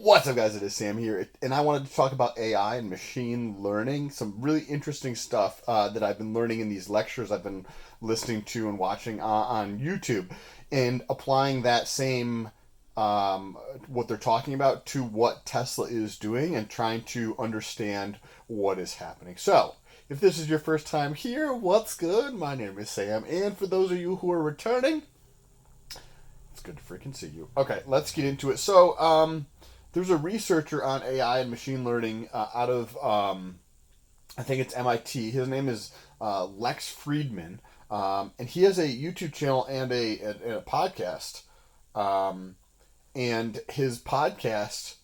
What's up, guys? It is Sam here, and I wanted to talk about AI and machine learning. Some really interesting stuff that I've been learning in these lectures I've been listening to and watching on YouTube, and applying that same what they're talking about to what Tesla is doing and trying to understand what is happening. So, if this is your first time here, what's good? My name is Sam, and for those of you who are returning, it's good to freaking see you. Okay, let's get into it. So, there's a researcher on AI and machine learning out of, I think it's MIT. His name is Lex Friedman, and he has a YouTube channel and a podcast. And his podcast,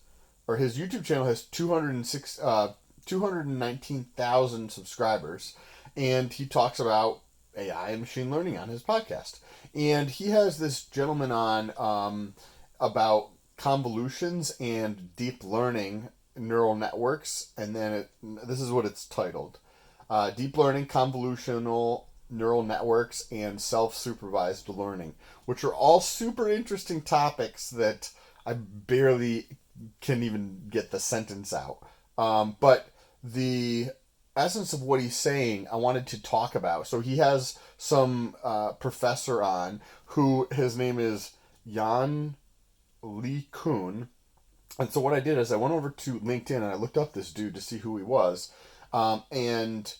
or his YouTube channel, has 219,000 subscribers, and he talks about AI and machine learning on his podcast. And he has this gentleman on about convolutions and deep learning neural networks, and then this is what it's titled: Deep Learning, Convolutional Neural Networks, and Self-Supervised Learning, which are all super interesting topics that I barely can even get the sentence out. But the essence of what he's saying, I wanted to talk about. So he has some professor on who his name is Jan Lee Kuhn. And so what I did is I went over to LinkedIn and I looked up this dude to see who he was. And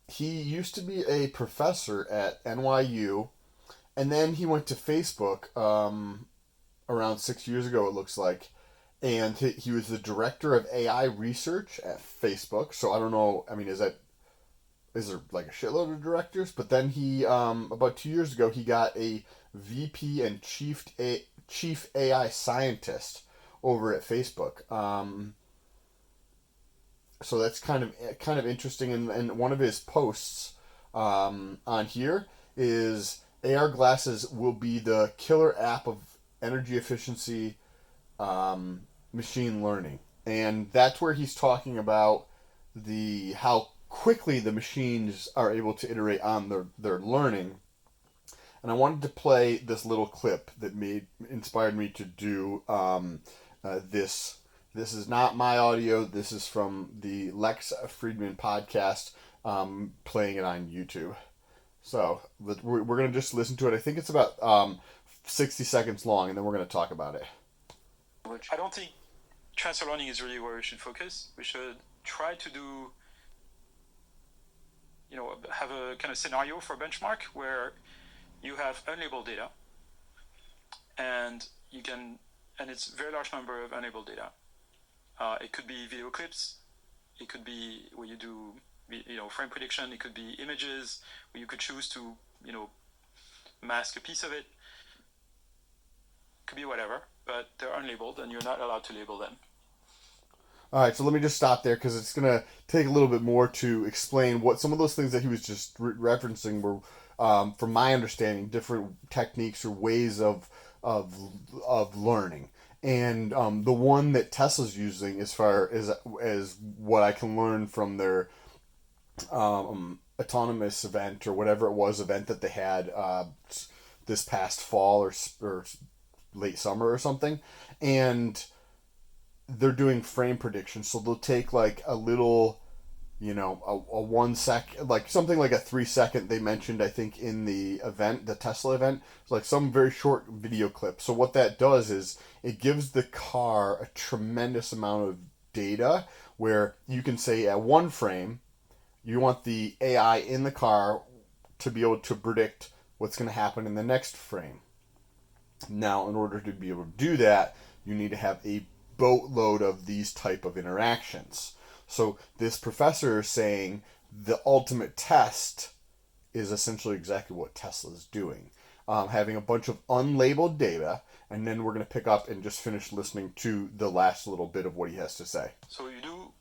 he used to be a professor at NYU, and then he went to Facebook around 6 years ago, it looks like, and he was the director of AI research at Facebook. So I don't know, I mean, is there like a shitload of directors? But then he, about 2 years ago, he got a VP and chief AI scientist over at Facebook. So that's kind of interesting. And one of his posts on here is AR glasses will be the killer app of energy efficiency machine learning, and that's where he's talking about how quickly the machines are able to iterate on their learning. And I wanted to play this little clip that inspired me to do this. This is not my audio. This is from the Lex Friedman podcast, playing it on YouTube. So we're going to just listen to it. I think it's about 60 seconds long, and then we're going to talk about it. I don't think transfer learning is really where we should focus. We should try to do, have a kind of scenario for benchmark where you have unlabeled data, and it's a very large number of unlabeled data. It could be video clips. It could be where you do, frame prediction. It could be images where you could choose to, mask a piece of it. It could be whatever, but they're unlabeled and you're not allowed to label them. All right, so let me just stop there because it's going to take a little bit more to explain what some of those things that he was just referencing were, from my understanding, different techniques or ways of learning. And the one that Tesla's using, as far as what I can learn from their autonomous event or whatever it was event that they had this past fall or late summer or something, and they're doing frame prediction. So they'll take like a little, a 1 second, like something like a 3 second they mentioned, I think, in the event, the Tesla event. It's like some very short video clip. So what that does is it gives the car a tremendous amount of data where you can say at one frame, you want the AI in the car to be able to predict what's going to happen in the next frame. Now, in order to be able to do that, you need to have a boatload of these type of interactions. So this professor is saying the ultimate test is essentially exactly what Tesla's doing. Having a bunch of unlabeled data, and then we're going to pick up and just finish listening to the last little bit of what he has to say. So you do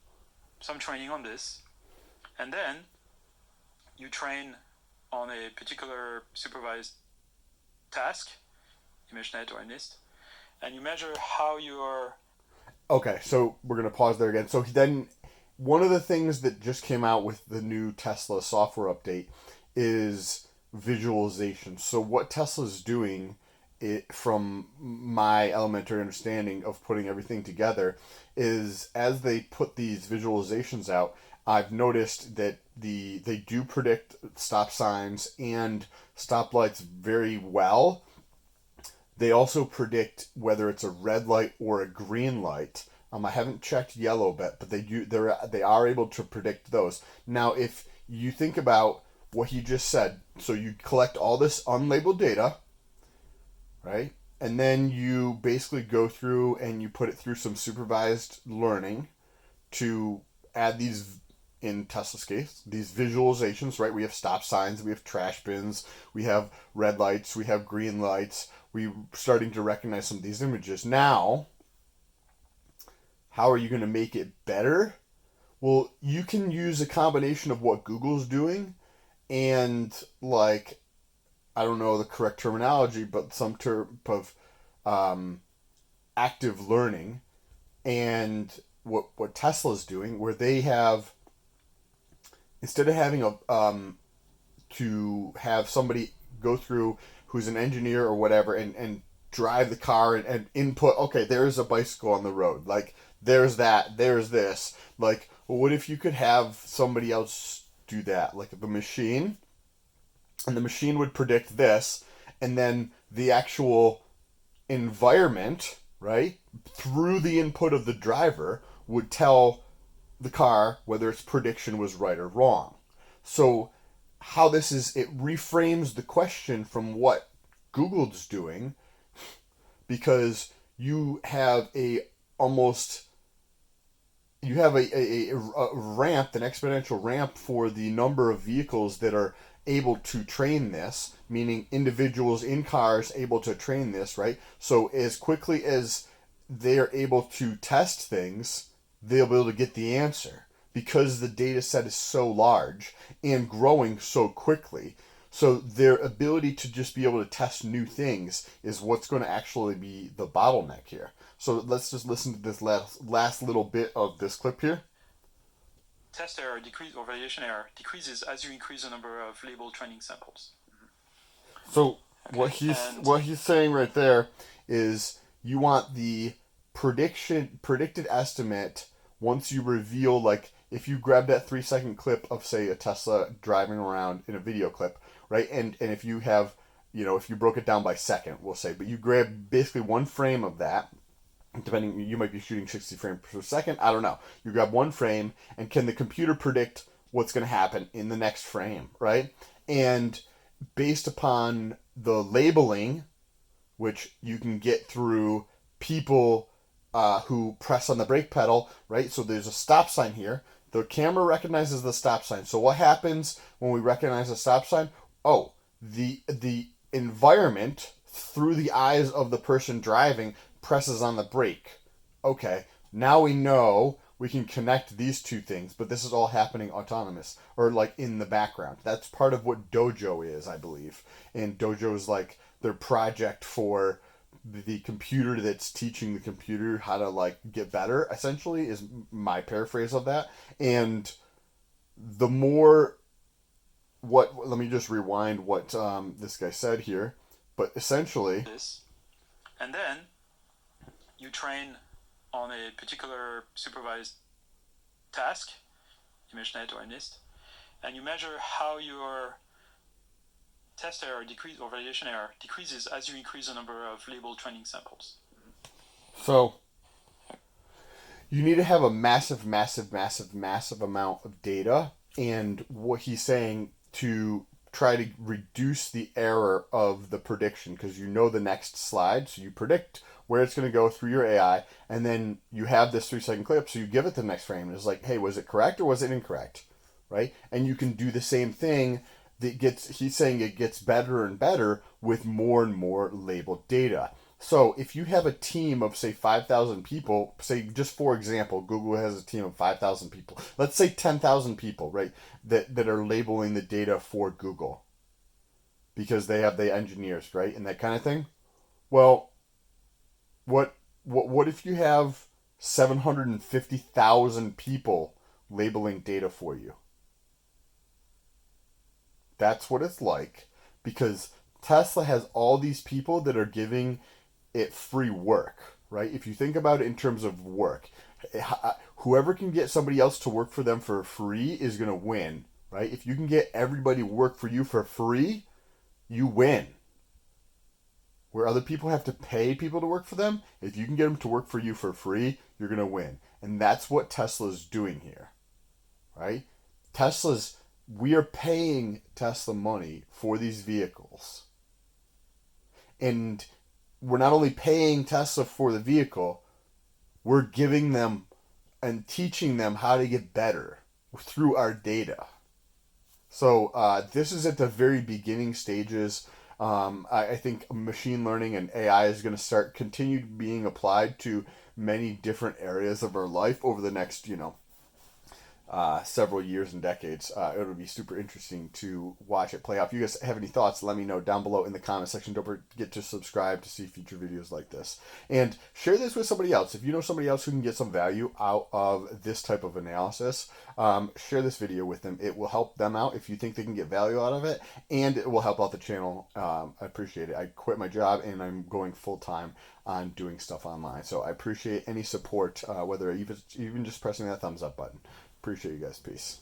some training on this, and then you train on a particular supervised task, ImageNet or NIST, and you measure how you're... Okay, so we're going to pause there again. So then one of the things that just came out with the new Tesla software update is visualization. So what Tesla's doing from my elementary understanding of putting everything together, is as they put these visualizations out, I've noticed that they do predict stop signs and stoplights very well. They also predict whether it's a red light or a green light. I haven't checked yellow yet, but they are able to predict those. Now, if you think about what he just said, so you collect all this unlabeled data, right? And then you basically go through and you put it through some supervised learning to add these, in Tesla's case, these visualizations, right? We have stop signs, we have trash bins, we have red lights, we have green lights. We're starting to recognize some of these images. Now, how are you going to make it better? Well, you can use a combination of what Google's doing and, like, I don't know the correct terminology, but some term of active learning, and what Tesla's doing, where they have, instead of having to have somebody go through who's an engineer or whatever and drive the car and input, okay, there's a bicycle on the road, like there's that, there's this, like, well, what if you could have somebody else do that, like the machine, and the machine would predict this, and then the actual environment, right, through the input of the driver, would tell the car whether its prediction was right or wrong. So how this is, it reframes the question from what Google's doing, because you have a ramp, an exponential ramp for the number of vehicles that are able to train this, meaning individuals in cars able to train this, right? So as quickly as they're able to test things, they'll be able to get the answer, because the data set is so large and growing so quickly. So their ability to just be able to test new things is what's going to actually be the bottleneck here. So let's just listen to this last little bit of this clip here. Test error decrease or validation error decreases as you increase the number of labeled training samples. So okay, what he's saying right there is you want the predicted estimate once you reveal, like if you grab that 3-second clip of, say, a Tesla driving around in a video clip, right? And if you have, if you broke it down by second, we'll say, but you grab basically one frame of that, depending, you might be shooting 60 frames per second, I don't know. You grab one frame, and can the computer predict what's going to happen in the next frame, right? And based upon the labeling, which you can get through people who press on the brake pedal, right? So there's a stop sign here. The camera recognizes the stop sign. So what happens when we recognize a stop sign? Oh, the environment through the eyes of the person driving presses on the brake. Okay, now we know we can connect these two things, but this is all happening autonomous, or like in the background. That's part of what Dojo is, I believe. And Dojo is like their project for the computer that's teaching the computer how to like get better, essentially, is my paraphrase of that. And the more let me just rewind what this guy said here, but essentially this, and then you train on a particular supervised task, ImageNet or NIST, and you measure how your test error decrease or validation error decreases as you increase the number of labeled training samples. So you need to have a massive amount of data, and what he's saying to try to reduce the error of the prediction, because you know the next slide, so you predict where it's going to go through your AI, and then you have this 3-second clip, so you give it the next frame, and it's like, hey, was it correct or was it incorrect, right? And you can do the same thing. He's saying it gets better and better with more and more labeled data. So if you have a team of, say, 5,000 people, say, just for example, Google has a team of 5,000 people. Let's say 10,000 people, right, that are labeling the data for Google because they have the engineers, right, and that kind of thing. Well, what if you have 750,000 people labeling data for you? That's what it's like, because Tesla has all these people that are giving it free work, right? If you think about it in terms of work, whoever can get somebody else to work for them for free is going to win, right? If you can get everybody to work for you for free, you win. Where other people have to pay people to work for them, if you can get them to work for you for free, you're going to win. And that's what Tesla's doing here, right? We are paying Tesla money for these vehicles. And we're not only paying Tesla for the vehicle, we're giving them and teaching them how to get better through our data. So this is at the very beginning stages. I think machine learning and AI is going to continue being applied to many different areas of our life over the next, several years and decades. It'll be super interesting to watch it play out. If you guys have any thoughts, let me know down below in the comment section. Don't forget to subscribe to see future videos like this. And share this with somebody else. If you know somebody else who can get some value out of this type of analysis, share this video with them. It will help them out if you think they can get value out of it, and it will help out the channel. I appreciate it. I quit my job and I'm going full-time on doing stuff online. So I appreciate any support, whether even just pressing that thumbs up button. Appreciate you guys. Peace.